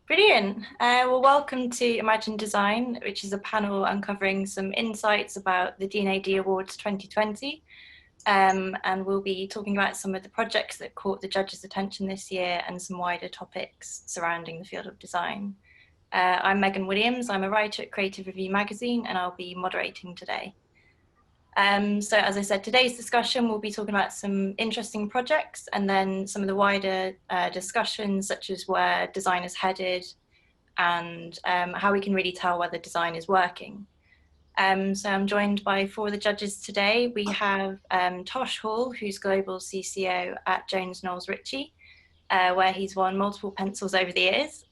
Brilliant. Well, welcome to Imagine Design, which is a panel uncovering some insights about the D&AD Awards 2020. And we'll be talking about some of the projects that caught the judges' attention this year and some wider topics surrounding the field of design. I'm Megan Williams. I'm a writer at Creative Review magazine, and I'll be moderating today. So as I said, today's discussion will be talking about some interesting projects and then some of the wider discussions, such as where design is headed and how we can really tell whether design is working. So I'm joined by four of the judges today. We have Tosh Hall, who's Global CCO at Jones Knowles Ritchie, where he's won multiple pencils over the years.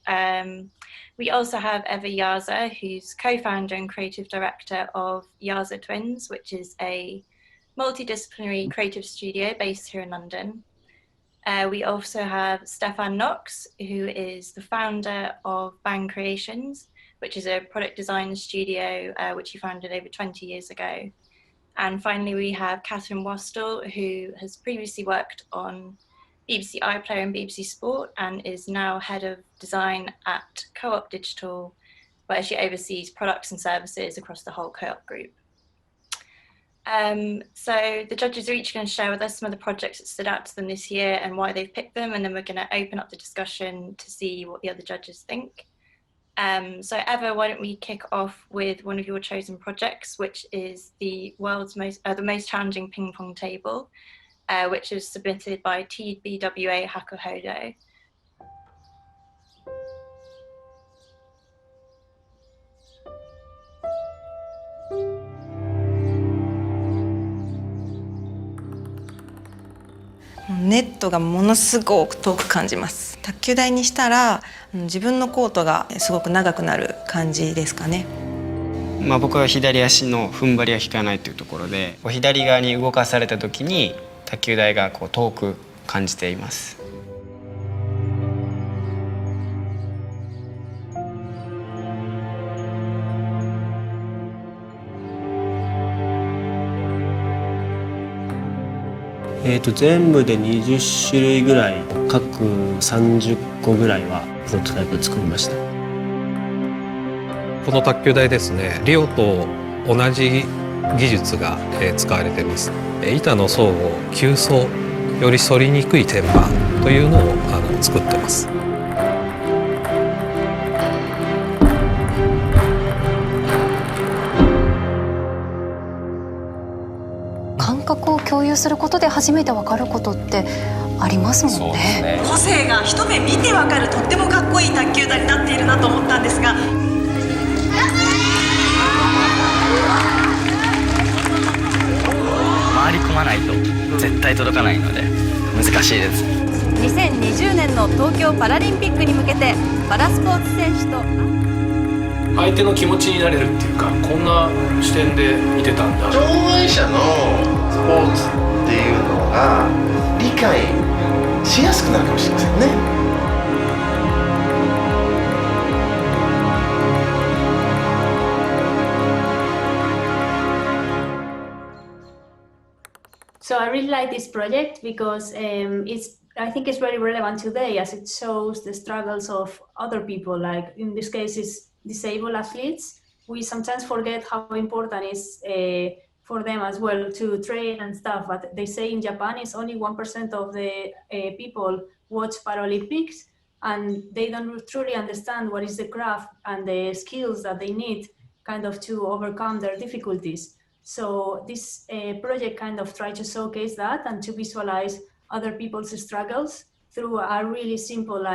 We also have Eva Yaza, who's co-founder and creative director of Yaza Twins, which is a multidisciplinary creative studio based here in London. We also have Stefan Knox, who is the founder of Bang Creations, which is a product design studio which he founded over 20 years ago. And finally, we have Catherine Wastel, who has previously worked on BBC iPlayer and BBC Sport and is now head of design at Co-op Digital, where she oversees products and services across the whole Co-op group. So the judges are each going to share with us some of the projects that stood out to them this year and why they've picked them, and then we're going to open up the discussion to see what the other judges think. So Eva, why don't we kick off with one of your chosen projects, which is the world's most challenging ping pong table, which was submitted by TBWA Hakuhodo.ネットがものすごく遠く感じます。卓球台にしたら自分のコートがすごく長くなる感じですかね。僕は左足の踏ん張りが効かないというところで、左側に動かされた時に卓球台が遠く感じています。全部で20種類ぐらい、各30個ぐらいはプロトタイプ作りました。この卓球台ですね、リオと同じ技術が使われています。板の層を9層より反りにくい天板というのを作ってます。感覚を共有することで初めて分かることってありますもんね。個性が一目見て分かるとってもかっこいい卓球台になっているなと思ったんですが、回り込まないと絶対届かないので難しいです。2020年の東京パラリンピックに向けてパラスポーツ選手と相手の気持ちになれるっていうか、こんな視点で見てたんだ。障害者のスポーツっていうのが理解しやすくなるかもしれませんね。So I really like this project because I think it's very relevant today, as it shows the struggles of other people, like in this case it's disabled athletes. We sometimes forget how important it is for them as well to train and stuff, but they say in Japan it's only 1% of the people watch Paralympics, and they don't truly understand what is the craft and the skills that they need kind of to overcome their difficulties. So this project kind of tried to showcase that and to visualize other people's struggles through a really simple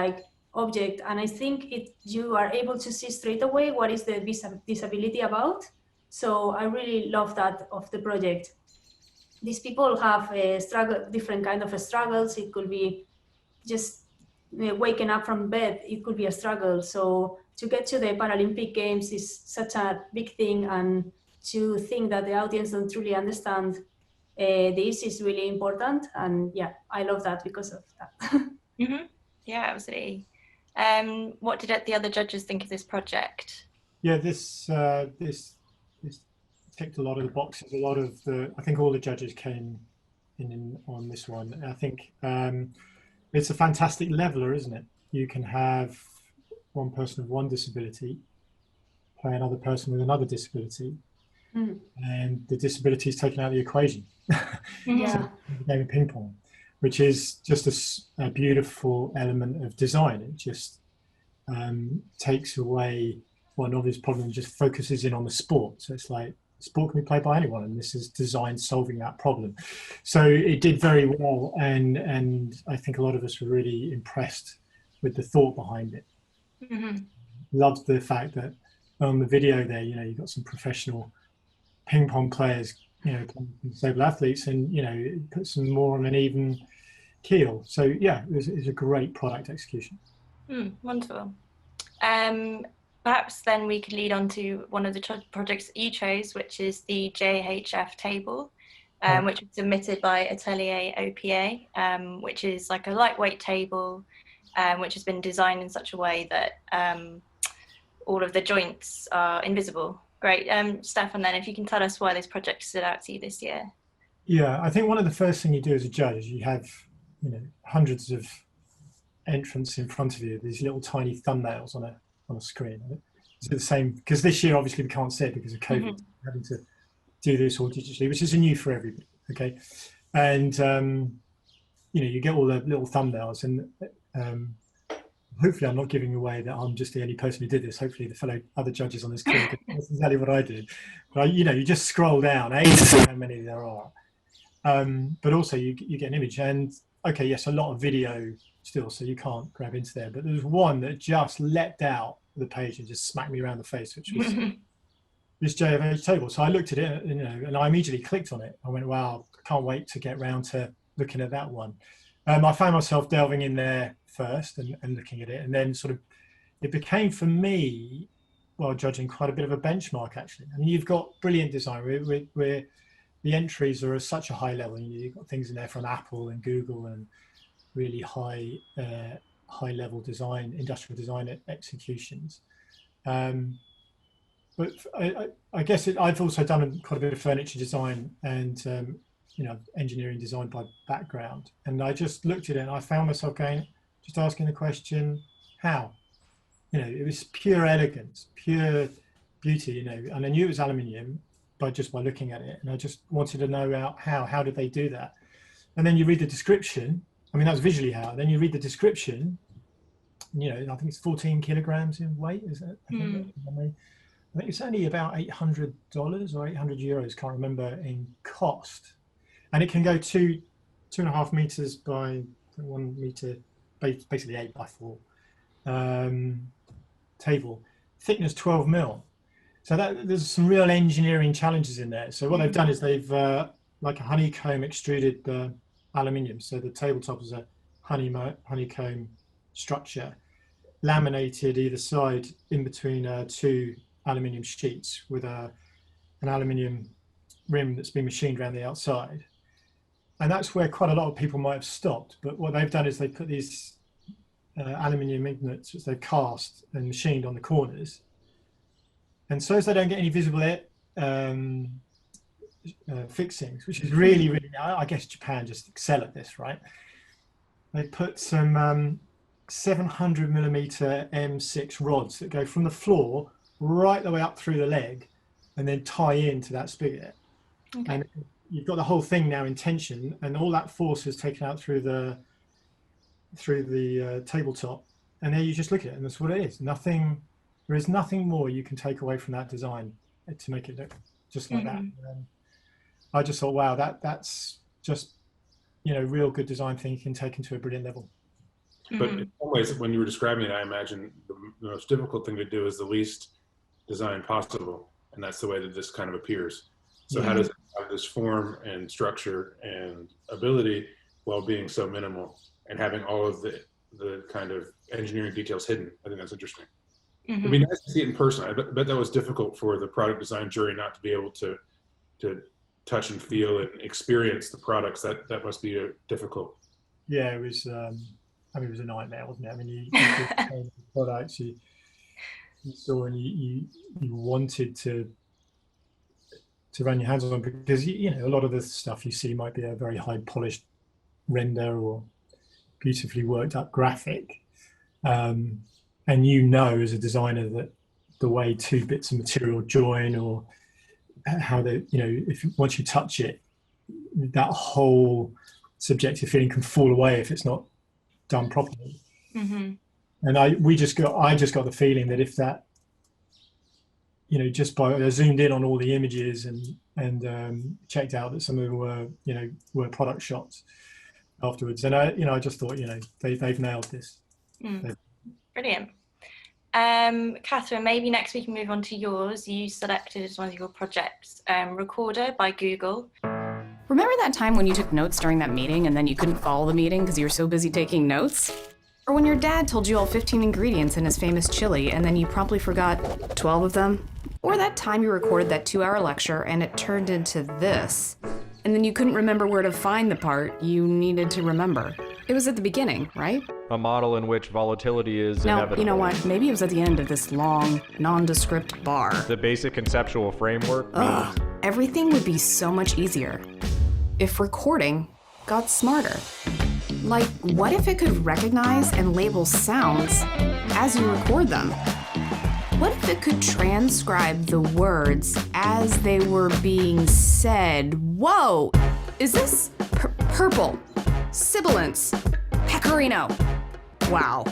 object. And I think you are able to see straight away what is the disability about. So I really love that of the project. These people have different kind of struggles. It could be just waking up from bed. It could be a struggle. So to get to the Paralympic Games is such a big thing, and to think that the audience don't truly understand this is really important. And yeah, I love that because of that. Mm-hmm. Yeah, absolutely. What did the other judges think of this project? Yeah, this ticked a lot of the boxes. I think all the judges came in on this one. I think it's a fantastic leveler, isn't it? You can have one person with one disability play another person with another disability, and the disability is taken out of the equation. Yeah. So the game of ping pong, which is just a beautiful element of design. It just takes away one obvious problem and just focuses in on the sport. So it's like sport can be played by anyone, and this is design solving that problem. So it did very well, and I think a lot of us were really impressed with the thought behind it. Loved the fact that on the video there, you know, you've got some professional ping pong players, you know, disabled athletes, and you know, it puts them more on an even keel. So yeah, it was a great product execution. Wonderful. Perhaps then we could lead on to one of the projects that you chose, which is the JHF table, which was submitted by Atelier OPA, which is like a lightweight table, which has been designed in such a way that all of the joints are invisible. Great. Stefan, then, if you can tell us why this project stood out to you this year. Yeah, I think one of the first things you do as a judge is you have, you know, hundreds of entrants in front of you, these little tiny thumbnails on a screen. Is it the same? Because this year, obviously, we can't see it because of COVID, having to do this all digitally, which is new for everybody, okay? And, you know, you get all the little thumbnails, and hopefully I'm not giving away that I'm just the only person who did this. Hopefully the fellow other judges on this call, that's exactly what I did. But, you know, you just scroll down, to see how many there are. But also you get an image, and, okay, yes, a lot of video still, so you can't grab into there, but there's one that just leapt out the page and just smacked me around the face, which was this JFH table. So I looked at it, you know, and I immediately clicked on it. I went, wow, I can't wait to get round to looking at that one. I found myself delving in there first and looking at it, and then sort of it became for me, while judging, quite a bit of a benchmark actually. I mean, you've got brilliant design where the entries are at such a high level. You know, you've got things in there from Apple and Google and really high level design, industrial design executions. But I guess I've also done quite a bit of furniture design and you know, engineering design by background. And I just looked at it and I found myself just asking the question, how? You know, it was pure elegance, pure beauty, you know, and I knew it was aluminium by looking at it. And I just wanted to know how did they do that? And then you read the description. I mean, that's visually how. Then you read the description, you know, I think it's 14 kilograms in weight, is it? I think it's only about $800 or 800 euros, can't remember, in cost. And it can go 2.5 meters by 1 meter, basically 8 by 4 table, thickness 12 mil. So there's some real engineering challenges in there. So what they've done is they've like a honeycomb extruded aluminium. So the tabletop is a honeycomb structure, laminated either side in between two aluminium sheets with an aluminium rim that's been machined around the outside. And that's where quite a lot of people might have stopped. But what they've done is they put these aluminium ingots, which they've cast and machined on the corners. And so as they don't get any visible fixings, which is really, really, I guess Japan just excel at this, right? They put some 700 millimeter M6 rods that go from the floor right the way up through the leg and then tie into that spigot. Okay. And you've got the whole thing now in tension, and all that force is taken out through the tabletop, and there you just look at it, and that's what it is. There is nothing more you can take away from that design to make it look just like that. I just thought, wow, that's just, you know, real good design thinking taken to a brilliant level. But in some ways, when you were describing it, I imagine the most difficult thing to do is the least design possible, and that's the way that this kind of appears. So how does it have this form and structure and ability while being so minimal and having all of the kind of engineering details hidden? I think that's interesting. It'd be nice to see it in person. I bet that was difficult for the product design jury not to be able to touch and feel and experience the products. That must be difficult. Yeah, it was. I mean, it was a nightmare, wasn't it? I mean, you products you saw and you wanted to run your hands on, because you know, a lot of the stuff you see might be a very high polished render or beautifully worked up graphic, and and you know as a designer that the way two bits of material join, or how they, you know, if once you touch it, that whole subjective feeling can fall away if it's not done properly. Mm-hmm. And I just got the feeling that if that, you know, just by I zoomed in on all the images and checked out that some of them were, you know, were product shots afterwards, and I just thought, you know, they've nailed this. Brilliant. Catherine, maybe next we can move on to yours. You selected as one of your projects Recorder by Google. Remember that time when you took notes during that meeting and then you couldn't follow the meeting because you were so busy taking notes? Or when your dad told you all 15 ingredients in his famous chili and then you promptly forgot 12 of them? Or that time you recorded that 2-hour lecture and it turned into this, and then you couldn't remember where to find the part you needed to remember? It was at the beginning, right? A model in which volatility is inevitable. You know what? Maybe it was at the end of this long, nondescript bar. The basic conceptual framework means everything would be so much easier if recording got smarter. Like, what if it could recognize and label sounds as you record them? What if it could transcribe the words as they were being said? Whoa! Is this purple? Sibilance? Pecorino? Wow.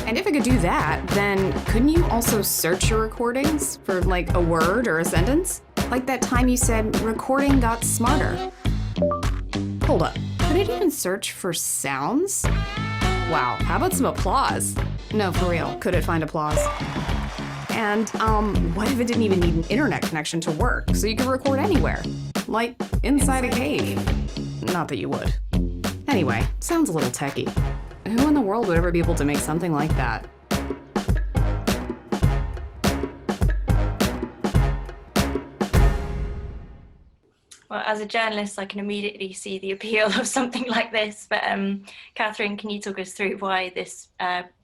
And if it could do that, then couldn't you also search your recordings for like a word or a sentence? Like that time you said recording got smarter. Hold up, could it even search for sounds? Wow, how about some applause? No, for real, could it find applause? And what if it didn't even need an internet connection to work, so you could record anywhere? Like inside a cave. Not that you would. Anyway, sounds a little techie. Who in the world would ever be able to make something like that? Well, as a journalist, I can immediately see the appeal of something like this. But Catherine, can you talk us through why this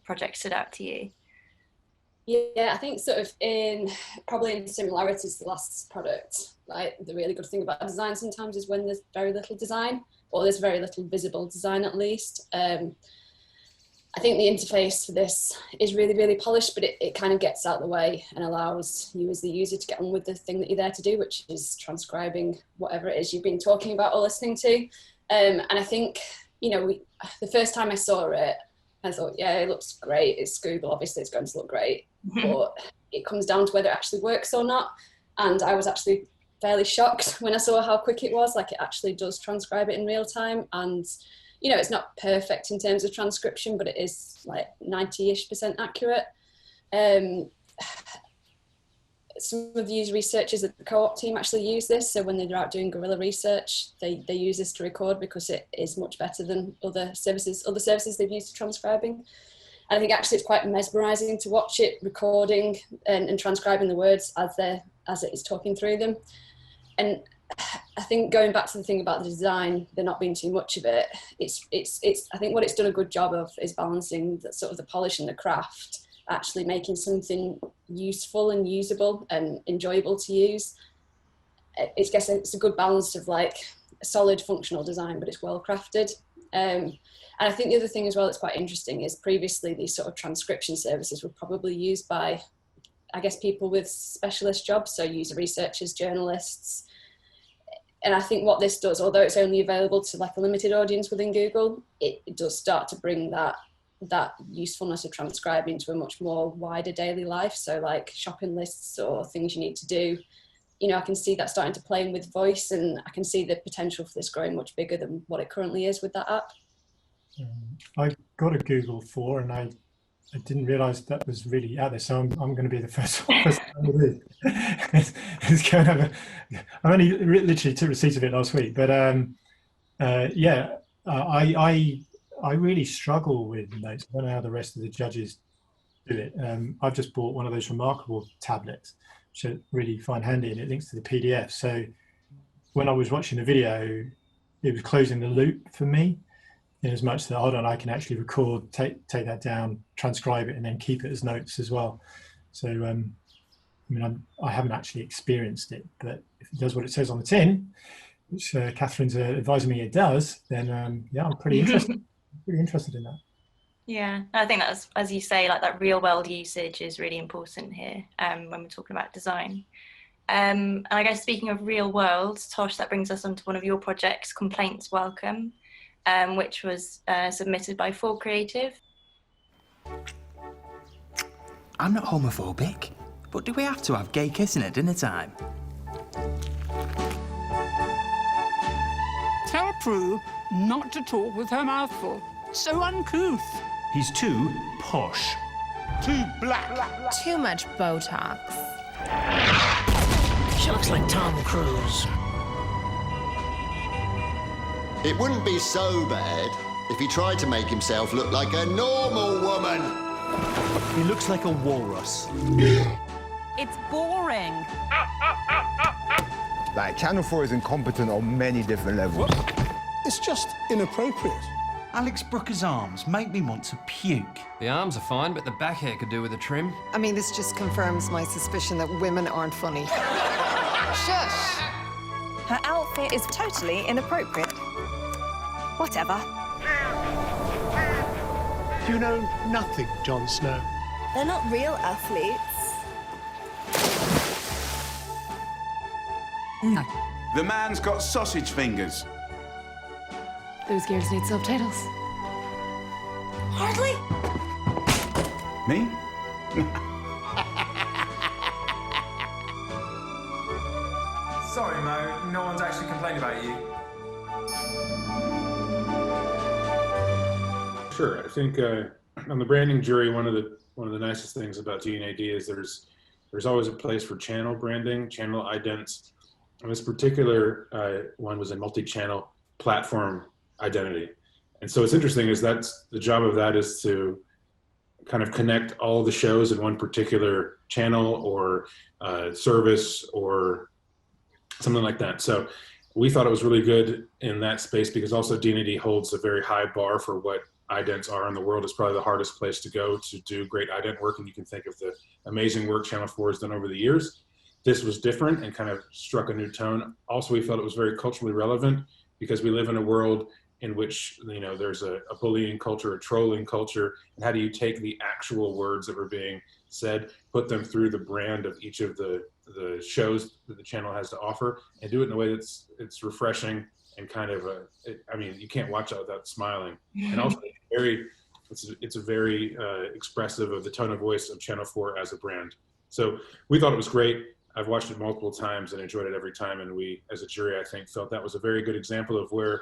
project stood out to you? Yeah, I think sort of probably in similarities to the last product, like the really good thing about design sometimes is when there's very little design, or there's very little visible design at least. I think the interface for this is really, really polished, but it kind of gets out of the way and allows you as the user to get on with the thing that you're there to do, which is transcribing whatever it is you've been talking about or listening to. And I think, you know, the first time I saw it, I thought, yeah, it looks great. It's Google, obviously it's going to look great, but it comes down to whether it actually works or not. And I was actually fairly shocked when I saw how quick it was. Like, it actually does transcribe it in real time. And, you know, it's not perfect in terms of transcription, but it is like 90-ish% accurate. Some of the researchers at the co-op team actually use this. So when they're out doing guerrilla research, they use this to record because it is much better than other services they've used to transcribing. And I think actually it's quite mesmerizing to watch it recording and transcribing the words as it is talking through them. And I think going back to the thing about the design, there not being too much of it, it's I think what it's done a good job of is balancing the sort of the polish and the craft, actually making something useful and usable and enjoyable to use. It's a good balance of like a solid functional design, but it's well crafted. And I think the other thing as well that's quite interesting is previously these sort of transcription services were probably used by, I guess, people with specialist jobs, so user researchers, journalists. And I think what this does, although it's only available to like a limited audience within Google, it does start to bring that usefulness of transcribing to a much more wider daily life. So like shopping lists or things you need to do, you know, I can see that starting to play in with voice, and I can see the potential for this growing much bigger than what it currently is with that app. I got a Google 4 and I didn't realize that was really out there, so I'm going to be the first one to do it. It's kind of I only literally took receipt of it last week, but yeah, I really struggle with notes. I don't know how the rest of the judges do it. I've just bought one of those remarkable tablets, which I really find handy, and it links to the PDF. So when I was watching the video, it was closing the loop for me, in as much that, hold on, I can actually record, take that down, transcribe it, and then keep it as notes as well. So, I mean, I haven't actually experienced it, but if it does what it says on the tin, which Catherine's advising me it does, then yeah, I'm pretty interested. Pretty interested in that. Yeah, I think that's, as you say, like that real world usage is really important here when we're talking about design. And I guess speaking of real world, Tosh, that brings us on to one of your projects, Complaints Welcome, which was submitted by For Creative. I'm not homophobic, but do we have to have gay kissing at dinner time? Tell Prue not to talk with her mouth full. So uncouth. He's too posh. Too black. Too much Botox. She looks like Tom Cruise. It wouldn't be so bad if he tried to make himself look like a normal woman. He looks like a walrus. It's boring. Like, Channel 4 is incompetent on many different levels. It's just inappropriate. Alex Brooker's arms make me want to puke. The arms are fine, but the back hair could do with a trim. I mean, this just confirms my suspicion that women aren't funny. Shush! Her outfit is totally inappropriate. Whatever. You know nothing, Jon Snow. They're not real athletes. No. The man's got sausage fingers. Those girls need subtitles. Hardly. Me? Sorry, Mo. No one's actually complained about you. Sure. I think on the branding jury, one of the nicest things about D&AD is there's always a place for channel branding, channel idents. And this particular one was a multi-channel platform identity. And so what's interesting is that's the job of that is to kind of connect all the shows in one particular channel or service or something like that. So we thought it was really good in that space because also D&AD holds a very high bar for what idents are in the world. It's probably the hardest place to go to do great ident work, and you can think of the amazing work Channel 4 has done over the years. This was different and kind of struck a new tone. Also, we felt it was very culturally relevant because we live in a world in which, you know, there's a bullying culture, a trolling culture, and how do you take the actual words that were being said, put them through the brand of each of the shows that the channel has to offer, and do it in a way that's refreshing and kind of I mean, you can't watch that without smiling. And also it's a very expressive of the tone of voice of Channel 4 as a brand. So we thought it was great. I've watched it multiple times and enjoyed it every time. And we, as a jury, I think, felt that was a very good example of where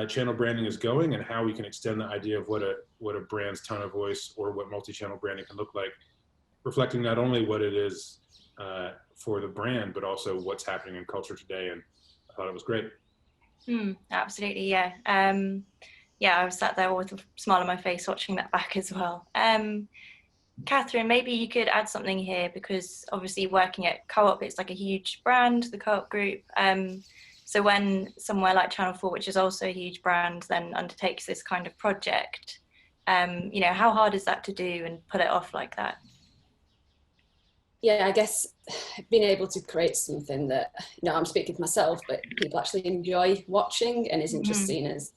channel branding is going and how we can extend the idea of what a brand's tone of voice or what multi-channel branding can look like, reflecting not only what it is for the brand, but also what's happening in culture today. And I thought it was great. Absolutely, yeah. Yeah, I was sat there with a smile on my face watching that back as well. Catherine, maybe you could add something here because obviously working at Co-op, it's like a huge brand, the Co-op group. So when somewhere like Channel 4, which is also a huge brand, then undertakes this kind of project, you know, how hard is that to do and pull it off like that? Yeah, I guess being able to create something that, you know, I'm speaking for myself, but people actually enjoy watching and isn't just seen as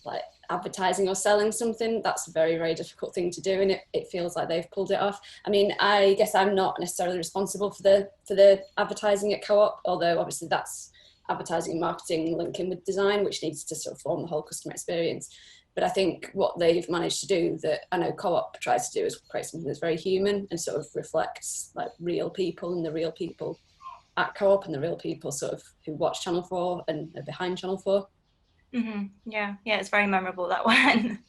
like advertising or selling something, that's a very, very difficult thing to do, and it feels like they've pulled it off. I mean, I guess I'm not necessarily responsible for the advertising at Co-op, although obviously that's advertising and marketing linking with design, which needs to sort of form the whole customer experience. But I think what they've managed to do that I know Co-op tries to do is create something that's very human and sort of reflects like real people and the real people at Co-op and the real people sort of who watch Channel 4 and are behind Channel 4. Yeah, it's very memorable, that one.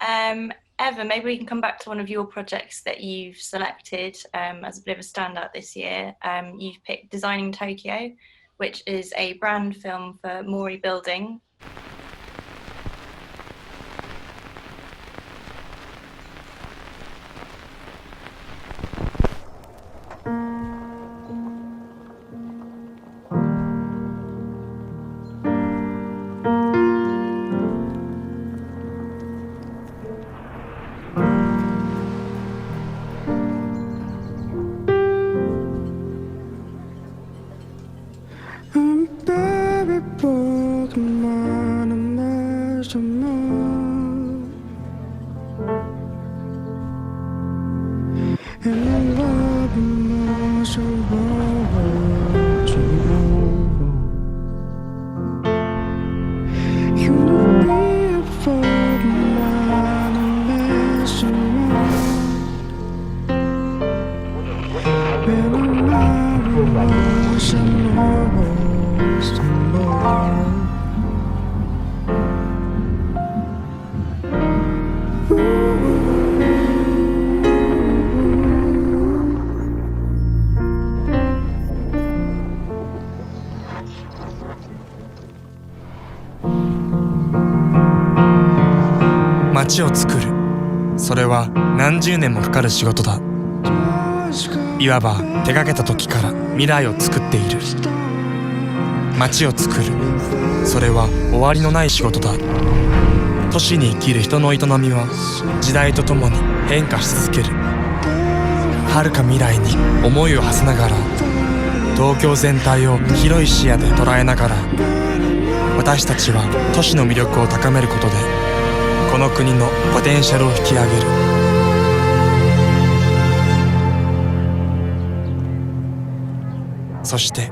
Eva, maybe we can come back to one of your projects that you've selected as a bit of a standout this year. You've picked Designing Tokyo, which is a brand film for Mori Building. 街を作る。それは何十年もかかる仕事だ。いわば手がけた時から未来を作っている。街を作る。それは終わりのない仕事だ。都市に生きる人の営みは時代とともに変化し続ける。遥か未来に思いを馳せながら、東京全体を広い視野で捉えながら、私たちは都市の魅力を高めることでこの国のポテンシャルを引き上げる。そして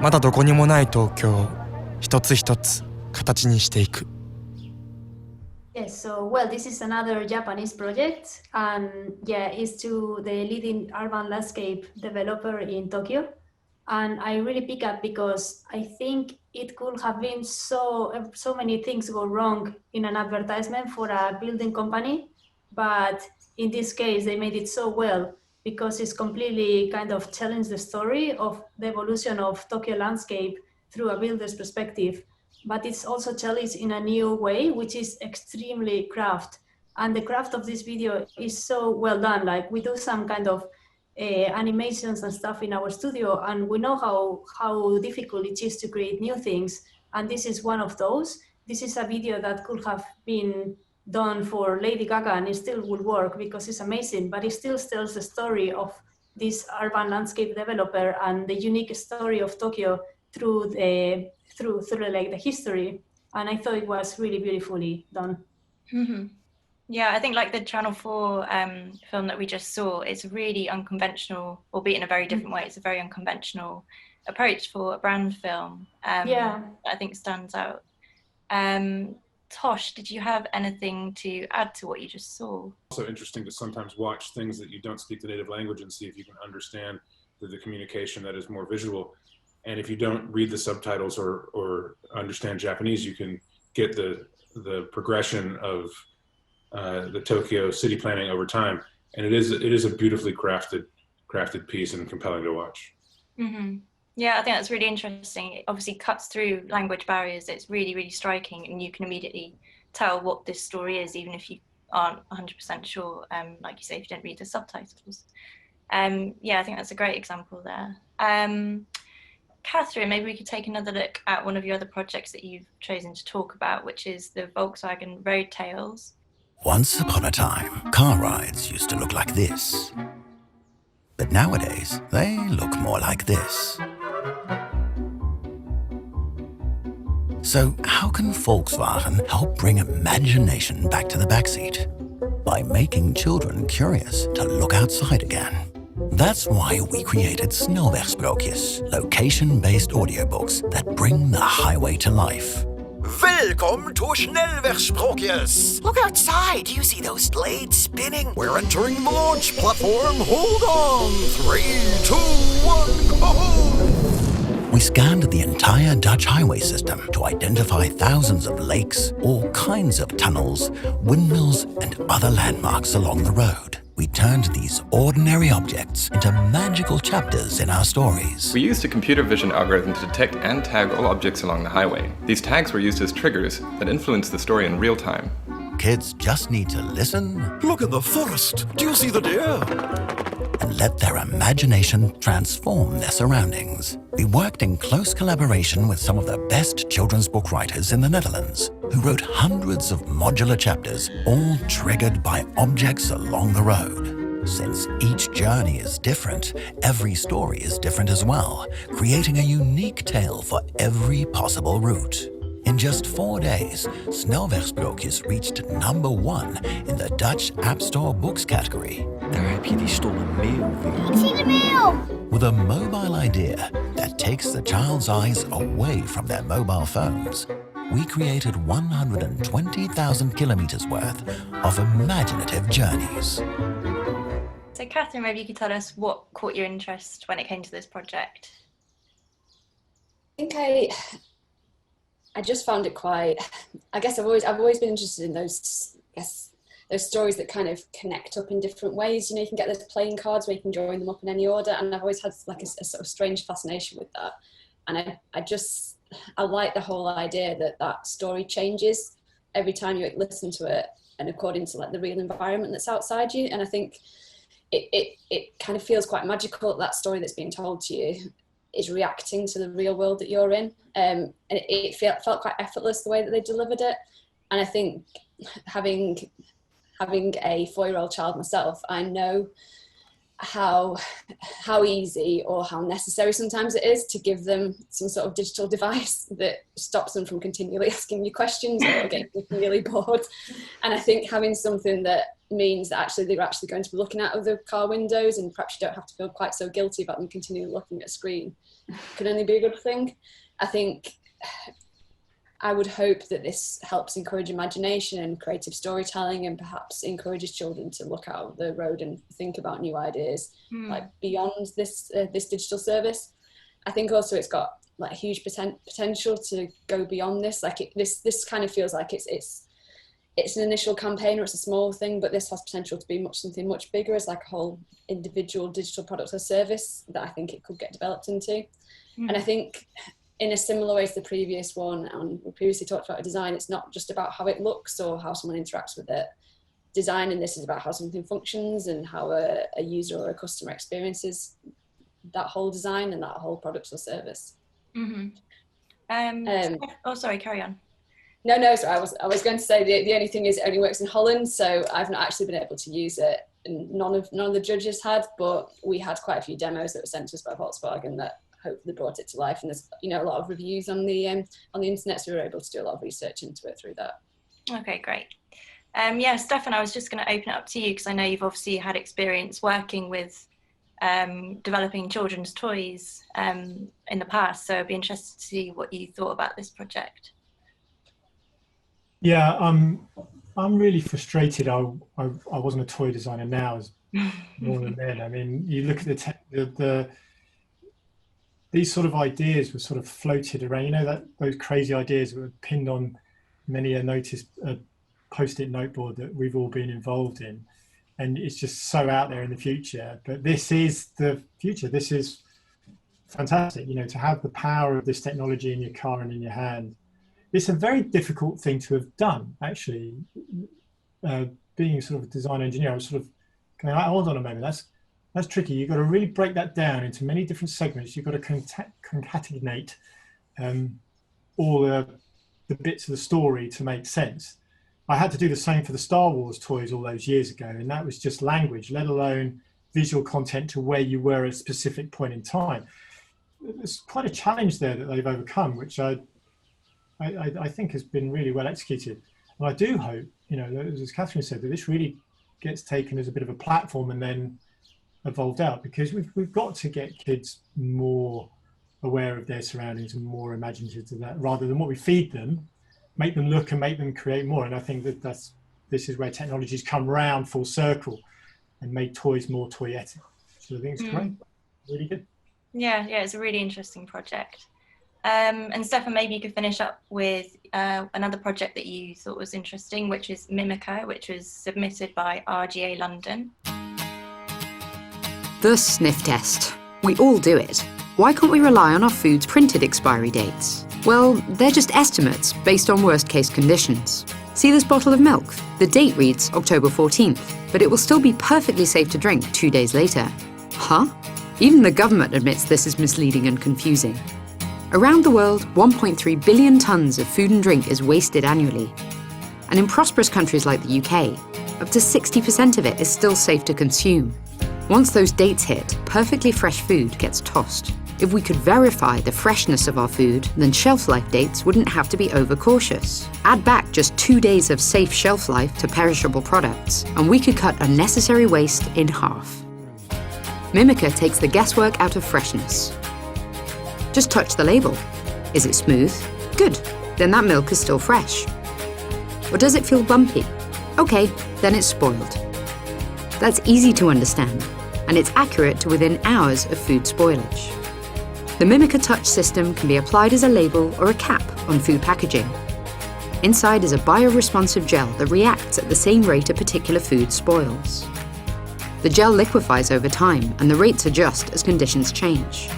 まだどこにもない東京を一つ一つ形にしていく。Yes, so well, this is another Japanese project, and yeah, it's to the leading urban landscape developer in Tokyo. And I really pick up because I think it could have been so many things go wrong in an advertisement for a building company, but in this case they made it so well because it's completely kind of challenged the story of the evolution of Tokyo landscape through a builder's perspective. But it's also challenged in a new way, which is extremely craft. And the craft of this video is so well done. Like we do some kind of animations and stuff in our studio, and we know how difficult it is to create new things. And this is one of those. This is a video that could have been done for Lady Gaga and it still would work because it's amazing, but it still tells the story of this urban landscape developer and the unique story of Tokyo through like the history. And I thought it was really beautifully done. Mm-hmm. Yeah, I think like the Channel 4 film that we just saw, it's really unconventional, albeit in a very different way. It's a very unconventional approach for a brand film. Yeah, I think stands out. Tosh, did you have anything to add to what you just saw? Also interesting to sometimes watch things that you don't speak the native language and see if you can understand the communication that is more visual. And if you don't read the subtitles or understand Japanese, you can get the progression of the Tokyo city planning over time. And it is a beautifully crafted piece and compelling to watch. Mm-hmm. Yeah, I think that's really interesting. It obviously cuts through language barriers. It's really, really striking, and you can immediately tell what this story is, even if you aren't 100% sure, like you say, if you don't read the subtitles. Yeah, I think that's a great example there. Catherine, maybe we could take another look at one of your other projects that you've chosen to talk about, which is the Volkswagen Road Tales. Once upon a time, car rides used to look like this. But nowadays, they look more like this. So how can Volkswagen help bring imagination back to the backseat? By making children curious to look outside again. That's why we created Snelwegsprookjes, location-based audiobooks that bring the highway to life. Welcome to Snelwegsprookjes. Look outside. Do you see those blades spinning? We're entering the launch platform. Hold on. 3, 2, 1, go! We scanned the entire Dutch highway system to identify thousands of lakes, all kinds of tunnels, windmills, and other landmarks along the road. We turned these ordinary objects into magical chapters in our stories. We used a computer vision algorithm to detect and tag all objects along the highway. These tags were used as triggers that influenced the story in real time. Kids just need to listen. Look at the forest. Do you see the deer? And let their imagination transform their surroundings. We worked in close collaboration with some of the best children's book writers in the Netherlands, who wrote hundreds of modular chapters, all triggered by objects along the road. Since each journey is different, every story is different as well, creating a unique tale for every possible route. In just 4 days, Snelwegsprookjes reached #1 in the Dutch App Store Books category. Daar heb je die stomme meeuw weer. Ik zie de meeuw! With a mobile idea that takes the child's eyes away from their mobile phones, we created 120,000 kilometers worth of imaginative journeys. So Catherine, maybe you could tell us what caught your interest when it came to this project. I think I just found it quite, I guess I've always been interested in those stories that kind of connect up in different ways. You know, you can get those playing cards where you can join them up in any order, and I've always had like a sort of strange fascination with that. And I like the whole idea that story changes every time you listen to it and according to like the real environment that's outside you. And I think it kind of feels quite magical that story that's being told to you is reacting to the real world that you're in. And it felt quite effortless the way that they delivered it. And I think having a 4-year-old child myself, I know how easy or how necessary sometimes it is to give them some sort of digital device that stops them from continually asking you questions or getting really bored. And I think having something that means that actually they're actually going to be looking out of the car windows, and perhaps you don't have to feel quite so guilty about them continually looking at a screen, can only be a good thing. I think I would hope that this helps encourage imagination and creative storytelling, and perhaps encourages children to look out the road and think about new ideas, like beyond this digital service. I think also it's got like huge potential to go beyond this. Like this kind of feels like it's an initial campaign, or it's a small thing, but this has potential to be something much bigger, as like a whole individual digital product or service that I think it could get developed into. And I think, in a similar way to the previous one, and we previously talked about design, it's not just about how it looks or how someone interacts with it. Design in this is about how something functions and how a user or a customer experiences that whole design and that whole product or service. Oh, sorry, carry on. No, sorry, I was going to say the only thing is it only works in Holland, so I've not actually been able to use it. And none of the judges had, but we had quite a few demos that were sent to us by Volkswagen that hopefully brought it to life. And there's a lot of reviews on the internet, so we were able to do a lot of research into it through that. Okay, great. Yeah, Stefan, I was just going to open it up to you, because I know you've obviously had experience working with developing children's toys in the past, so I'd be interested to see what you thought about this project. Yeah, I'm really frustrated. I wasn't a toy designer now, as more than then. I mean, you look at these sort of ideas were sort of floated around. You know, that those crazy ideas were pinned on many a post-it noteboard that we've all been involved in, and it's just so out there in the future. But this is the future. This is fantastic. You know, to have the power of this technology in your car and in your hand. It's a very difficult thing to have done, actually. Being sort of a design engineer, I was sort of going, hold on a moment, that's tricky. You've got to really break that down into many different segments. You've got to concatenate all the bits of the story to make sense. I had to do the same for the Star Wars toys all those years ago, and that was just language, let alone visual content to where you were at a specific point in time. It's quite a challenge there that they've overcome, which I think has been really well executed. And I do hope, you know, as Catherine said, that this really gets taken as a bit of a platform and then evolved out, because we've got to get kids more aware of their surroundings and more imaginative to that, rather than what we feed them, make them look and make them create more. And I think that this is where technologies come round full circle and make toys more toyetic. So I think it's great, really good. Yeah, it's a really interesting project. And Stefan, maybe you could finish up with another project that you thought was interesting, which is Mimico, which was submitted by RGA London. The sniff test. We all do it. Why can't we rely on our food's printed expiry dates? Well, they're just estimates based on worst-case conditions. See this bottle of milk? The date reads October 14th, but it will still be perfectly safe to drink 2 days later. Huh? Even the government admits this is misleading and confusing. Around the world, 1.3 billion tonnes of food and drink is wasted annually. And in prosperous countries like the UK, up to 60% of it is still safe to consume. Once those dates hit, perfectly fresh food gets tossed. If we could verify the freshness of our food, then shelf life dates wouldn't have to be overcautious. Add back just 2 days of safe shelf life to perishable products, and we could cut unnecessary waste in half. Mimico takes the guesswork out of freshness. Just touch the label. Is it smooth? Good, then that milk is still fresh. Or does it feel bumpy? Okay, then it's spoiled. That's easy to understand, and it's accurate to within hours of food spoilage. The Mimico Touch system can be applied as a label or a cap on food packaging. Inside is a bioresponsive gel that reacts at the same rate a particular food spoils. The gel liquefies over time, and the rates adjust as conditions change.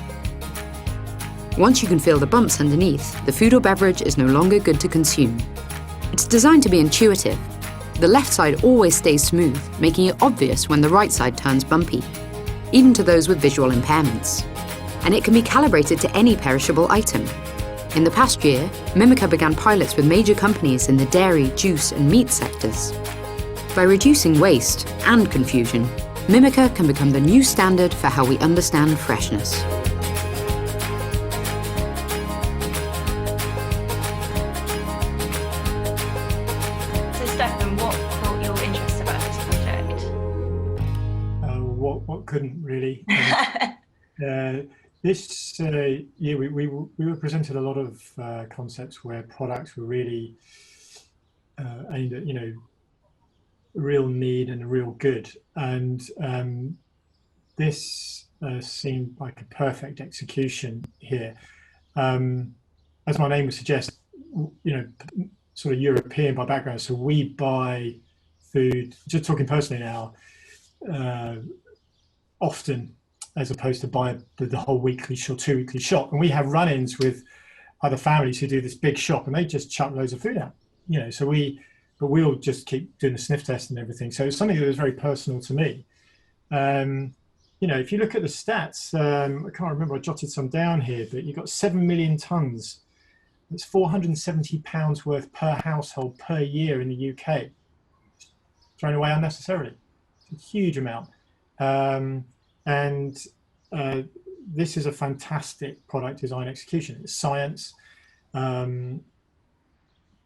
Once you can feel the bumps underneath, the food or beverage is no longer good to consume. It's designed to be intuitive. The left side always stays smooth, making it obvious when the right side turns bumpy, even to those with visual impairments. And it can be calibrated to any perishable item. In the past year, Mimico began pilots with major companies in the dairy, juice and meat sectors. By reducing waste and confusion, Mimico can become the new standard for how we understand freshness. So Stefan, what caught your interest about this project? What couldn't really? This year we were presented a lot of concepts where products were really aimed at, real need and a real good, and this seemed like a perfect execution here. As my name would suggest, sort of European by background, so we buy food, just talking personally now, often, as opposed to buy the whole weekly or 2 weekly shop. And we have run-ins with other families who do this big shop and they just chuck loads of food out, so but we'll just keep doing the sniff test and everything. So it's something that was very personal to me. If you look at the stats, I can't remember, I jotted some down here, but you've got 7 million tons. That's £470 worth per household per year in the UK. Thrown away unnecessarily. It's a huge amount. This is a fantastic product design execution. It's science,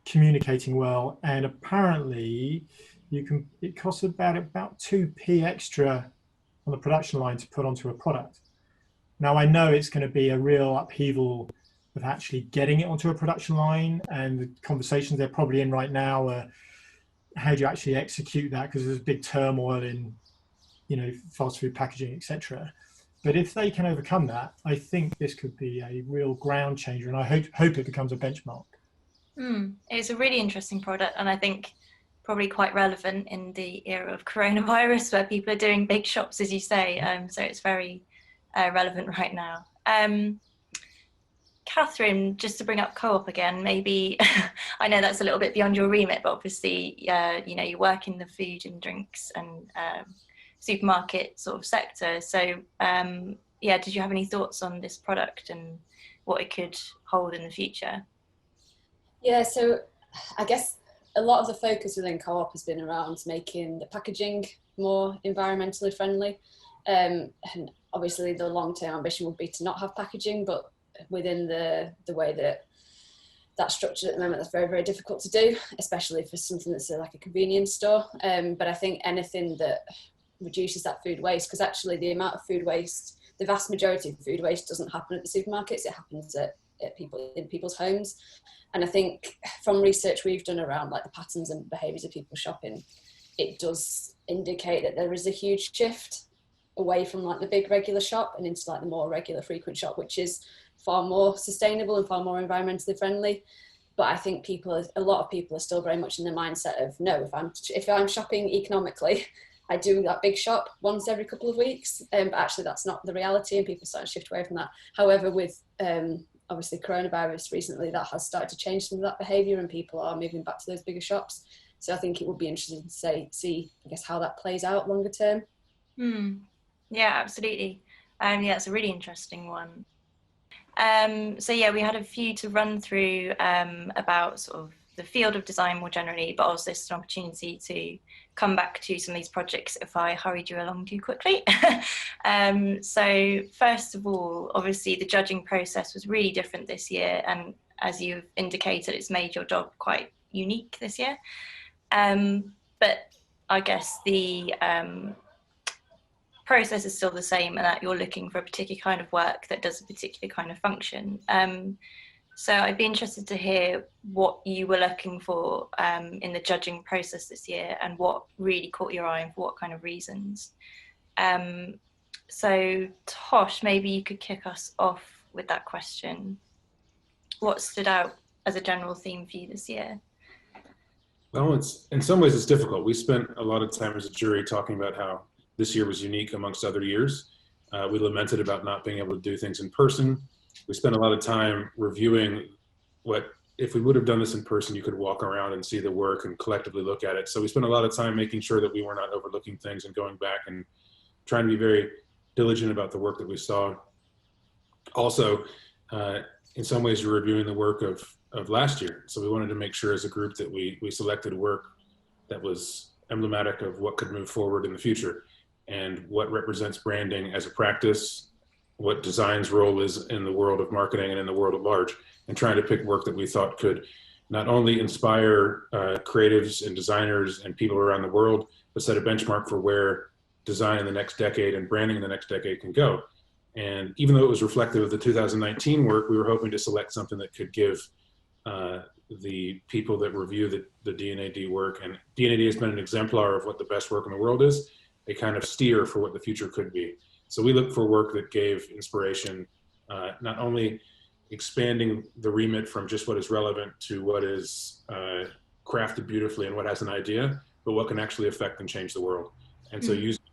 communicating well, and apparently it costs about 2p extra on the production line to put onto a product. Now I know it's going to be a real upheaval of actually getting it onto a production line, and the conversations they're probably in right now are how do you actually execute that, because there's a big turmoil in fast food packaging, etc. But if they can overcome that, I think this could be a real ground changer, and I hope it becomes a benchmark. It's a really interesting product, and I think probably quite relevant in the era of coronavirus where people are doing big shops, as you say. So it's very relevant right now. Catherine, just to bring up Co-op again, maybe I know that's a little bit beyond your remit, but obviously, you work in the food and drinks and supermarket sort of sector. So did you have any thoughts on this product and what it could hold in the future? Yeah, so I guess a lot of the focus within Co-op has been around making the packaging more environmentally friendly. And obviously the long-term ambition would be to not have packaging, but within the way that's structured at the moment, that's very, very difficult to do, especially for something that's like a convenience store. But I think anything that reduces that food waste, because actually the amount of food waste, the vast majority of food waste doesn't happen at the supermarkets, it happens in people's homes. And I think from research we've done around like the patterns and behaviours of people shopping, it does indicate that there is a huge shift away from like the big regular shop and into like the more regular frequent shop, which is far more sustainable and far more environmentally friendly. But I think a lot of people are still very much in the mindset of, no, if I'm shopping economically, I do that big shop once every couple of weeks. But actually that's not the reality, and people start to shift away from that. However, with obviously coronavirus recently, that has started to change some of that behaviour and people are moving back to those bigger shops. So I think it would be interesting to see, I guess, how that plays out longer term. Yeah, absolutely. It's a really interesting one. We had a few to run through about sort of the field of design more generally, but also it's an opportunity to come back to some of these projects if I hurried you along too quickly. So first of all, obviously the judging process was really different this year, and as you've indicated, it's made your job quite unique this year. But I guess the process is still the same, and that you're looking for a particular kind of work that does a particular kind of function. So I'd be interested to hear what you were looking for in the judging process this year, and what really caught your eye and for what kind of reasons. So Tosh, maybe you could kick us off with that question. What stood out as a general theme for you this year? Well, in some ways it's difficult. We spent a lot of time as a jury talking about how this year was unique amongst other years. We lamented about not being able to do things in person. We spent a lot of time reviewing what if we would have done this in person, you could walk around and see the work and collectively look at it. So we spent a lot of time making sure that we were not overlooking things and going back and trying to be very diligent about the work that we saw. Also, in some ways, you're reviewing the work of last year. So we wanted to make sure as a group that we selected work that was emblematic of what could move forward in the future and what represents branding as a practice, what design's role is in the world of marketing and in the world at large, and trying to pick work that we thought could not only inspire creatives and designers and people around the world, but set a benchmark for where design in the next decade and branding in the next decade can go. And even though it was reflective of the 2019 work, we were hoping to select something that could give the people that review the D&AD work, and D&AD has been an exemplar of what the best work in the world is, a kind of steer for what the future could be. So we looked for work that gave inspiration, not only expanding the remit from just what is relevant to what is crafted beautifully and what has an idea, but what can actually affect and change the world. And so using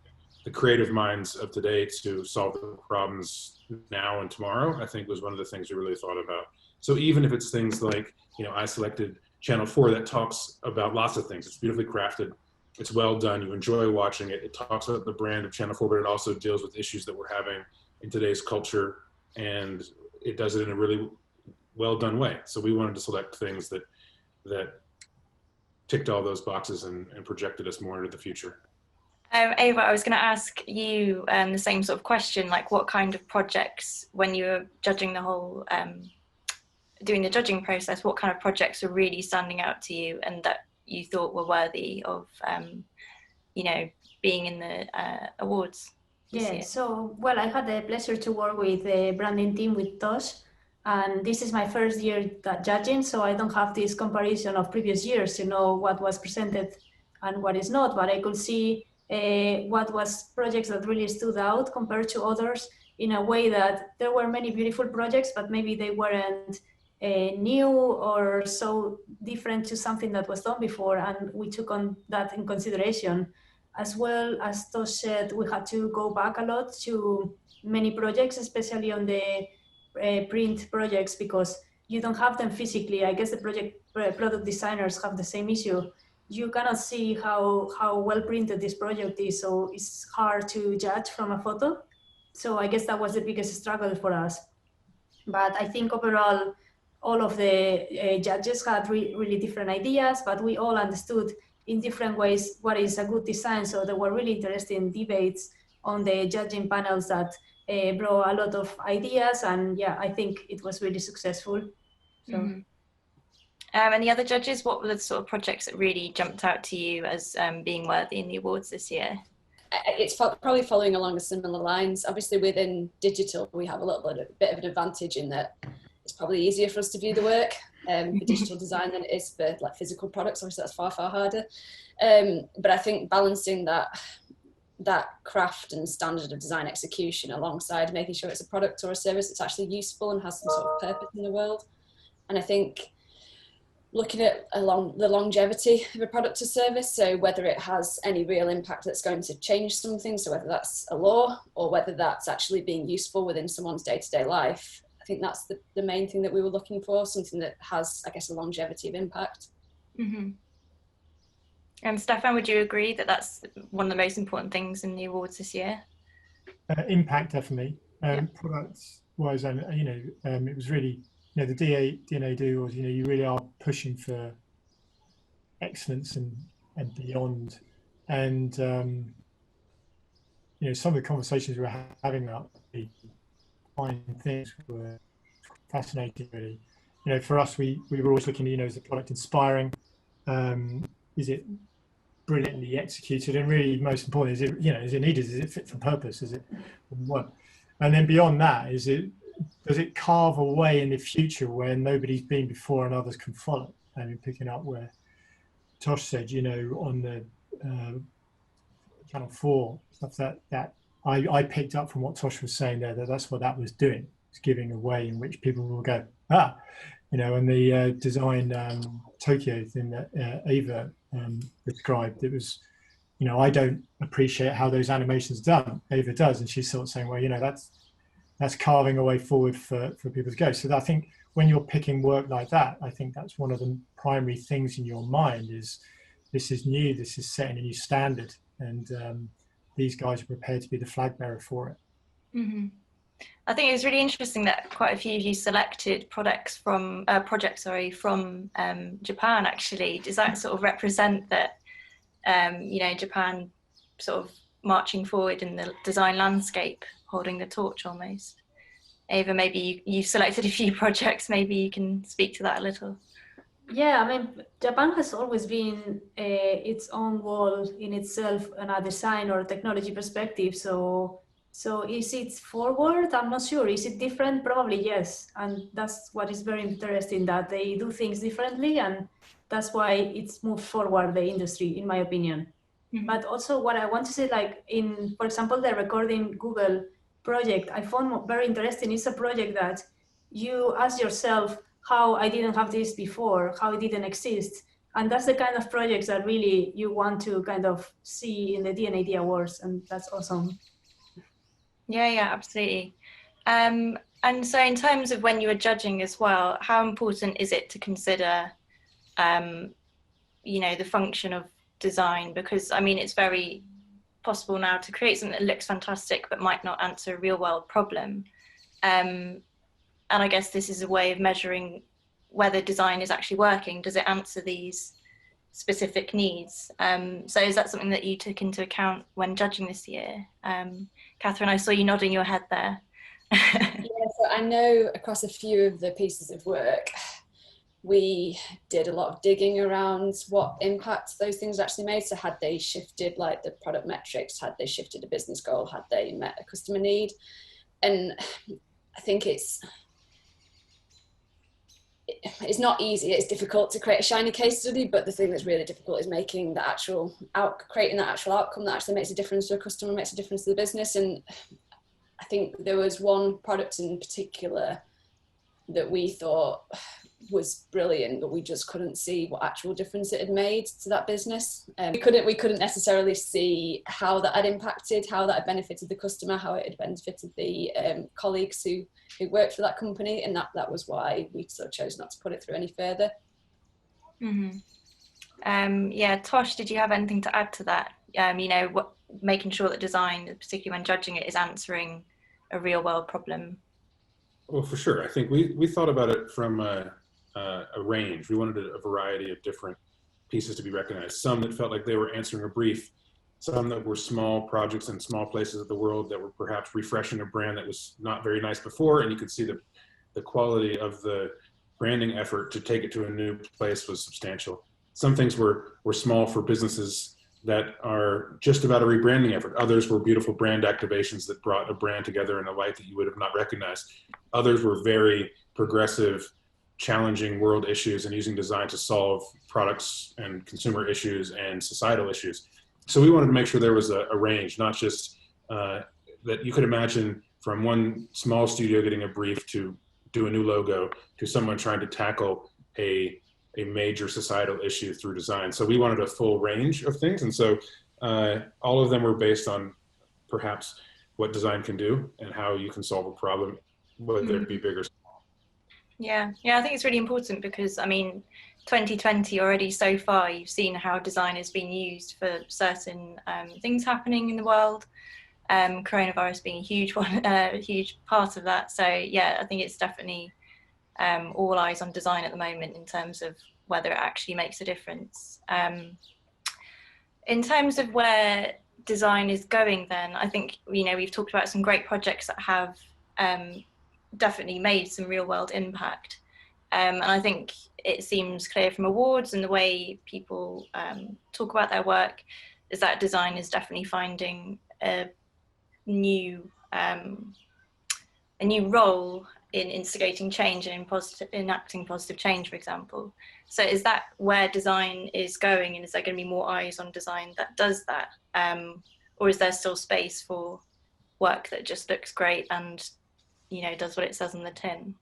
the creative minds of today to solve the problems now and tomorrow, I think was one of the things we really thought about. So even if it's things like, I selected Channel 4 that talks about lots of things. It's beautifully crafted. It's well done. You enjoy watching it. It talks about the brand of Channel 4, but it also deals with issues that we're having in today's culture. And it does it in a really well done way. So we wanted to select things that ticked all those boxes and projected us more into the future. Ava, I was going to ask you the same sort of question, like what kind of projects, when you were judging the whole, doing the judging process, what kind of projects were really standing out to you and that you thought were worthy of, being in the awards? Yeah, so, well, I had the pleasure to work with the branding team with Tosh, and this is my first year judging, so I don't have this comparison of previous years to know what was presented and what is not, but I could see what was projects that really stood out compared to others in a way that there were many beautiful projects, but maybe they weren't new or so different to something that was done before, and we took on that in consideration. As well as Tosh said, we had to go back a lot to many projects, especially on the print projects, because you don't have them physically. I guess the product designers have the same issue. You cannot see how well printed this project is, so it's hard to judge from a photo. So I guess that was the biggest struggle for us. But I think overall, all of the judges had really different ideas, but we all understood in different ways what is a good design. So there were really interesting debates on the judging panels that brought a lot of ideas, and yeah, I think it was really successful. So. And the other judges, what were the sort of projects that really jumped out to you as being worthy in the awards this year? It's probably following along similar lines. Obviously within digital, we have a little bit of an advantage in that it's probably easier for us to view the work for digital design than it is for like physical products. Obviously that's far harder. But I think balancing that craft and standard of design execution alongside making sure it's a product or a service that's actually useful and has some sort of purpose in the world. And I think looking at the longevity of a product or service, so whether it has any real impact that's going to change something, so whether that's a law or whether that's actually being useful within someone's day-to-day life, I think that's the main thing that we were looking for, something that has, I guess, a longevity of impact. Mm-hmm. And Stefan, would you agree that that's one of the most important things in the awards this year? Impact, definitely. Products-wise, and it was really, the D&AD Awards, you really are pushing for excellence and beyond. And, some of the conversations we were having about the fine things were fascinating, really. For us, we were always looking, is the product inspiring? Is it brilliantly executed? And really, most important, is it needed? Is it fit for purpose? Is it what? And then beyond that, does it carve a way in the future where nobody's been before and others can follow? I mean, picking up where Tosh said, on the Channel 4 stuff that I picked up from what Tosh was saying there, that's what that was doing. It's giving a way in which people will go, and the design Tokyo thing that Ava described, it was, I don't appreciate how those animations are done. Ava does, and she's sort of saying, well, that's carving a way forward for people to go. So I think when you're picking work like that, I think that's one of the primary things in your mind is, this is new, this is setting a new standard, and these guys are prepared to be the flag bearer for it. Mm-hmm. I think it was really interesting that quite a few of you selected projects from Japan. Actually, does that sort of represent that Japan sort of marching forward in the design landscape, holding the torch almost? Ava, maybe you selected a few projects. Maybe you can speak to that a little. Yeah, I mean, Japan has always been its own world in itself on a design or technology perspective. So is it forward? I'm not sure. Is it different? Probably yes. And that's what is very interesting, that they do things differently, and that's why it's moved forward, the industry, in my opinion. Mm-hmm. But also what I want to say, like for example, the Recording Google project, I found very interesting. It's a project that you ask yourself, how I didn't have this before, how it didn't exist. And that's the kind of projects that really you want to kind of see in the D&AD Awards, and that's awesome. Yeah, absolutely. And so in terms of when you were judging as well, how important is it to consider, the function of design? Because, I mean, it's very possible now to create something that looks fantastic but might not answer a real world problem. And I guess this is a way of measuring whether design is actually working. Does it answer these specific needs? So is that something that you took into account when judging this year? Catherine, I saw you nodding your head there. Yeah, so I know across a few of the pieces of work, we did a lot of digging around what impact those things actually made. So had they shifted like the product metrics, had they shifted a business goal, had they met a customer need? And I think it's not easy, it's difficult to create a shiny case study, but the thing that's really difficult is making the creating that actual outcome that actually makes a difference to a customer, makes a difference to the business. And I think there was one product in particular that we thought was brilliant, but we just couldn't see what actual difference it had made to that business. We couldn't necessarily see how that had impacted, how that had benefited the customer, how it had benefited the colleagues who worked for that company, and that was why we sort of chose not to put it through any further. Mm-hmm. Yeah, Tosh, did you have anything to add to that? Making sure that design, particularly when judging it, is answering a real world problem. Well, for sure. I think we thought about it from a range. We wanted a variety of different pieces to be recognized. Some that felt like they were answering a brief, some that were small projects in small places of the world that were perhaps refreshing a brand that was not very nice before, and you could see the quality of the branding effort to take it to a new place was substantial. Some things were small for businesses that are just about a rebranding effort. Others were beautiful brand activations that brought a brand together in a light that you would have not recognized. Others were very progressive, challenging world issues and using design to solve products and consumer issues and societal issues. So we wanted to make sure there was a range, not just that you could imagine from one small studio getting a brief to do a new logo to someone trying to tackle a major societal issue through design. So we wanted a full range of things. And so all of them were based on perhaps what design can do and how you can solve a problem, whether it be big or small. Yeah, I think it's really important because, I mean, 2020 already so far, you've seen how design has been used for certain things happening in the world. Coronavirus being a huge one, a huge part of that. So yeah, I think it's definitely all eyes on design at the moment in terms of whether it actually makes a difference. In terms of where design is going then, I think, we've talked about some great projects that have definitely made some real world impact. And I think it seems clear from awards and the way people talk about their work is that design is definitely finding a new role in instigating change and enacting positive change, for example. So is that where design is going, and is there going to be more eyes on design that does that? Or is there still space for work that just looks great and, does what it says on the tin?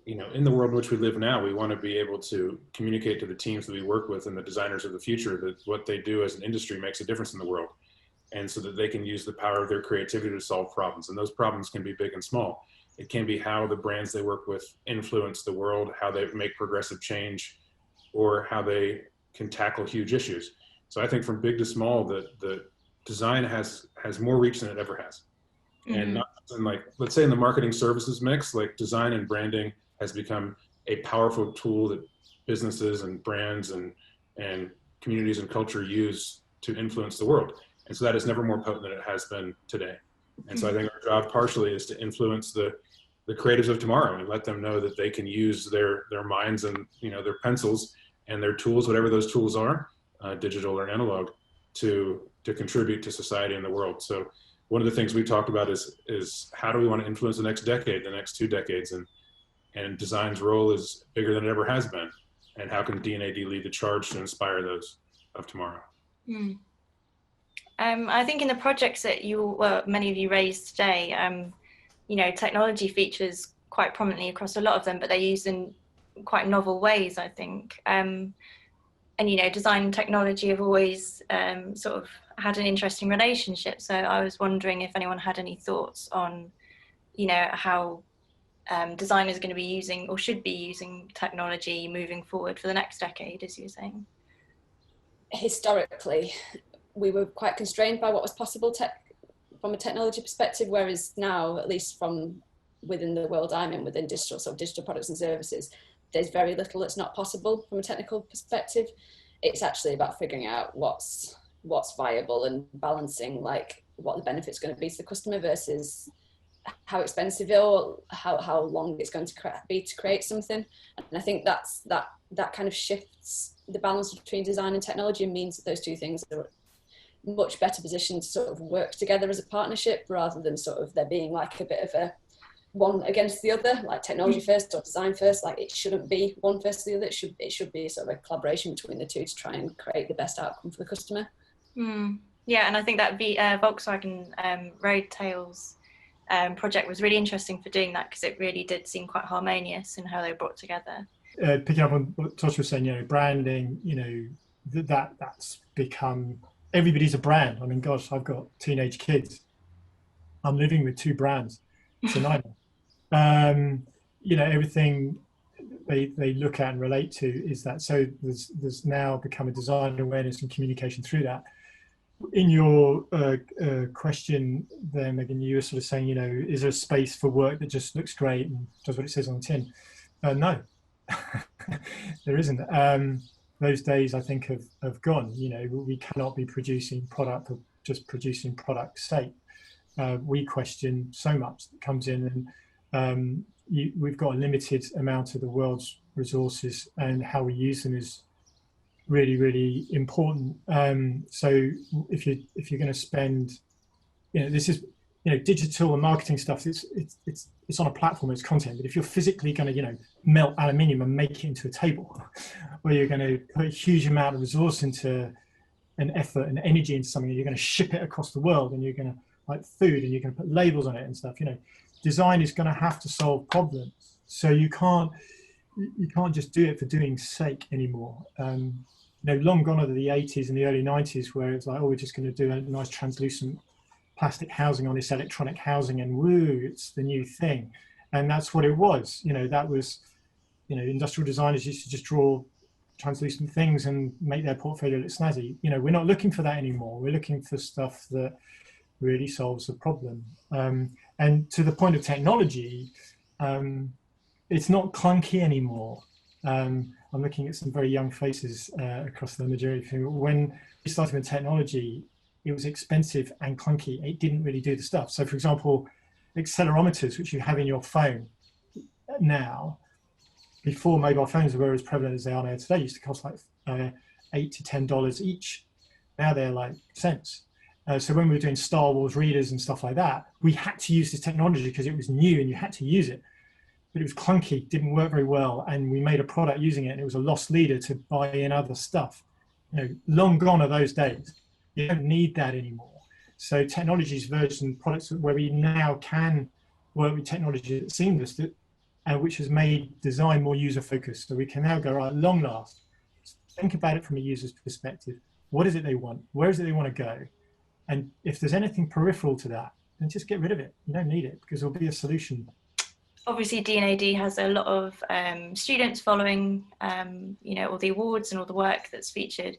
In the world in which we live now, we want to be able to communicate to the teams that we work with and the designers of the future that what they do as an industry makes a difference in the world. And so that they can use the power of their creativity to solve problems. And those problems can be big and small. It can be how the brands they work with influence the world, how they make progressive change, or how they can tackle huge issues. So I think from big to small, the design has more reach than it ever has. And not in, like, let's say in the marketing services mix, like design and branding has become a powerful tool that businesses and brands and communities and culture use to influence the world. And so that is never more potent than it has been today. And so I think our job partially is to influence the creatives of tomorrow and let them know that they can use their minds and, you know, their pencils and their tools, whatever those tools are, digital or analog, to contribute to society and the world. So one of the things we talked about is how do we want to influence the next decade, the next 2 decades, and design's role is bigger than it ever has been. And how can D&AD lead the charge to inspire those of tomorrow? I think in the projects that many of you raised today, you know, technology features quite prominently across a lot of them, but they're used in quite novel ways, I think. And, you know, design and technology have always sort of had an interesting relationship. So I was wondering if anyone had any thoughts on, you know, how designers are going to be using or should be using technology moving forward for the next decade, as you were saying. Historically, we were quite constrained by what was possible from a technology perspective, whereas now, at least from within the world I'm in, within digital products and services, there's very little that's not possible from a technical perspective. It's actually about figuring out what's viable and balancing, like, what the benefit's going to be to the customer versus how expensive or how long it's going to be to create something. And I think that kind of shifts the balance between design and technology and means that those two things are much better positioned to sort of work together as a partnership, rather than sort of there being like a bit of a one against the other, like technology first or design first. Like, it shouldn't be one versus the other. It should be sort of a collaboration between the two to try and create the best outcome for the customer. Yeah, and I think that Volkswagen Road Tales project was really interesting for doing that, because it really did seem quite harmonious in how they were brought together. Picking up on what Tosh was saying, you know, branding, you know, that's become, everybody's a brand. I mean, gosh, I've got teenage kids. I'm living with 2 brands. It's a nightmare. You know, everything they look at and relate to is that. So there's now become a design awareness and communication through that. In your question there, Megan, you were sort of saying, you know, is there a space for work that just looks great and does what it says on the tin? No, there isn't. Those days, I think, have gone. You know, we cannot be producing product for just producing product's sake. We question so much that comes in, and we've got a limited amount of the world's resources, and how we use them is really, really important. So if you're going to spend, you know, this is, you know, digital and marketing stuff, it's on a platform, it's content. But if you're physically going to, you know, melt aluminium and make it into a table, or you're going to put a huge amount of resource into an effort and energy into something, and you're going to ship it across the world, and you're going to, like food, and you're going to put labels on it and stuff, you know, design is going to have to solve problems. So you can't just do it for doing sake anymore. You know, long gone are the 80s and the early 90s, where it's like, oh, we're just going to do a nice translucent plastic housing on this electronic housing, and woo, it's the new thing. And that's what it was. You know, that was, you know, industrial designers used to just draw translucent things and make their portfolio look snazzy. You know, we're not looking for that anymore. We're looking for stuff that really solves the problem. And to the point of technology, it's not clunky anymore. I'm looking at some very young faces across the majority. When we started with technology, it was expensive and clunky. It didn't really do the stuff. So, for example, accelerometers, which you have in your phone now, before mobile phones were as prevalent as they are now today, used to cost like $8 to $10 each. Now they're like cents. So when we were doing Star Wars readers and stuff like that, we had to use this technology because it was new and you had to use it. But it was clunky, didn't work very well, and we made a product using it, and it was a lost leader to buy in other stuff. You know, long gone are those days. You don't need that anymore. So technology's version products where we now can work with technology that's seamless, which has made design more user-focused. So we can now go, right, long last, think about it from a user's perspective. What is it they want? Where is it they want to go? And if there's anything peripheral to that, then just get rid of it. You don't need it, because there'll be a solution obviously D&AD has a lot of students following, you know, all the awards and all the work that's featured.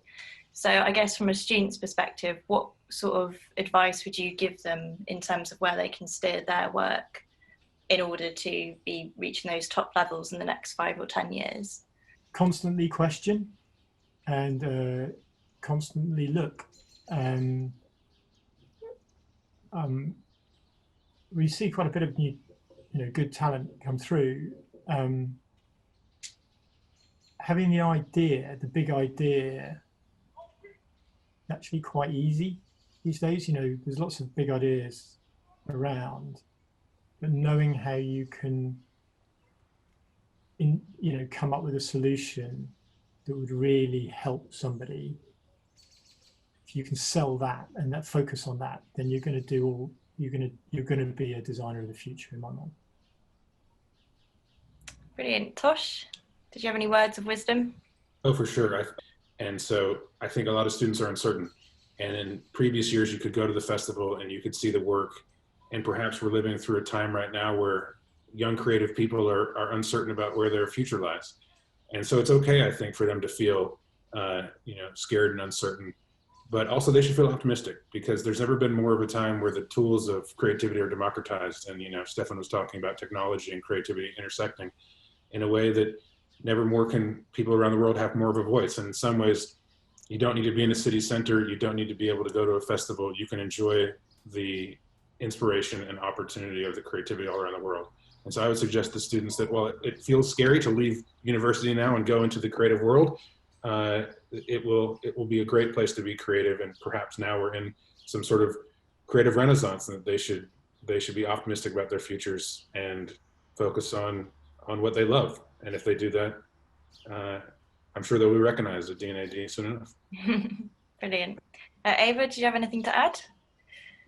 So I guess from a student's perspective, what sort of advice would you give them in terms of where they can steer their work in order to be reaching those top levels in the next 5 or 10 years? Constantly question and constantly look. We see quite a bit of new, good talent come through. Having the idea, the big idea, actually quite easy these days. There's lots of big ideas around, but knowing how you can, come up with a solution that would really help somebody. If you can sell that and that focus on that, then you're going to be a designer of the future, in my mind. Brilliant. Tosh, did you have any words of wisdom? Oh, for sure. And so I think a lot of students are uncertain. And in previous years, you could go to the festival and you could see the work. And perhaps we're living through a time right now where young creative people are uncertain about where their future lies. And so it's okay, I think, for them to feel, scared and uncertain. But also they should feel optimistic, because there's never been more of a time where the tools of creativity are democratized. And, Stefan was talking about technology and creativity intersecting in a way that never more can people around the world have more of a voice. And in some ways, you don't need to be in a city center. You don't need to be able to go to a festival. You can enjoy the inspiration and opportunity of the creativity all around the world. And so I would suggest to students that while it feels scary to leave university now and go into the creative world, it will be a great place to be creative. And perhaps now we're in some sort of creative renaissance, and that they should be optimistic about their futures and focus on what they love. And if they do that, I'm sure they'll be recognized at D&AD soon enough. Brilliant. Ava, do you have anything to add?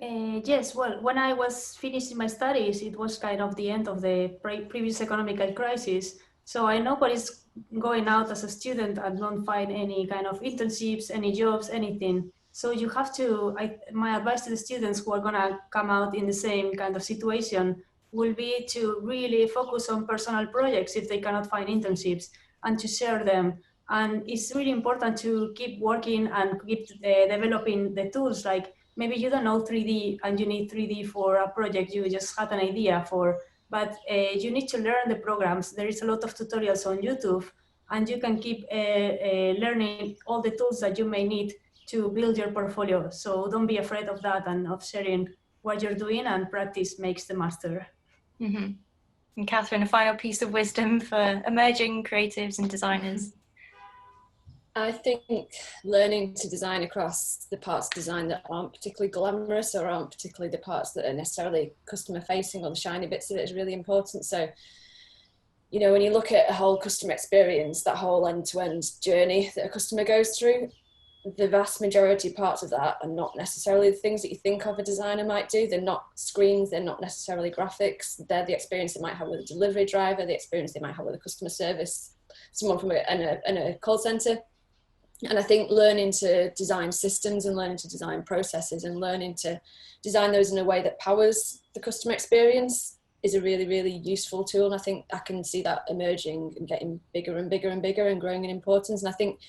Yes, well, when I was finishing my studies, it was kind of the end of the previous economic crisis. So I nobody's going out as a student and don't find any kind of internships, any jobs, anything. So you have to, my advice to the students who are gonna come out in the same kind of situation will be to really focus on personal projects if they cannot find internships, and to share them. And it's really important to keep working and keep developing the tools. Like maybe you don't know 3D and you need 3D for a project you just had an idea for, but you need to learn the programs. There is a lot of tutorials on YouTube, and you can keep learning all the tools that you may need to build your portfolio. So don't be afraid of that and of sharing what you're doing, and practice makes the master. Mm-hmm. And Catherine, a final piece of wisdom for emerging creatives and designers? I think learning to design across the parts of design that aren't particularly glamorous or aren't particularly the parts that are necessarily customer facing or the shiny bits of it is really important. So, when you look at a whole customer experience, that whole end-to-end journey that a customer goes through, the vast majority parts of that are not necessarily the things that you think of a designer might do. They're not screens, they're not necessarily graphics. They're the experience they might have with a delivery driver, the experience they might have with a customer service, someone from a call center. And I think learning to design systems and learning to design processes and learning to design those in a way that powers the customer experience is a really, really useful tool. And I think I can see that emerging and getting bigger and bigger and bigger and growing in importance. And I think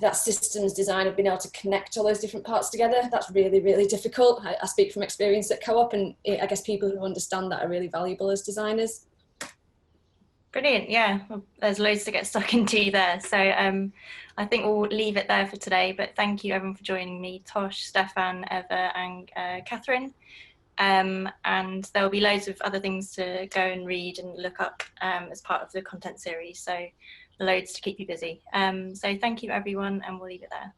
that systems design of being able to connect all those different parts together, that's really, really difficult. I speak from experience at Co-op, and I guess people who understand that are really valuable as designers. Brilliant, yeah. Well, there's loads to get stuck into there. So I think we'll leave it there for today, but thank you everyone for joining me, Tosh, Stefan, Eva and Catherine. And there will be loads of other things to go and read and look up as part of the content series. So loads to keep you busy. So thank you everyone, and we'll leave it there.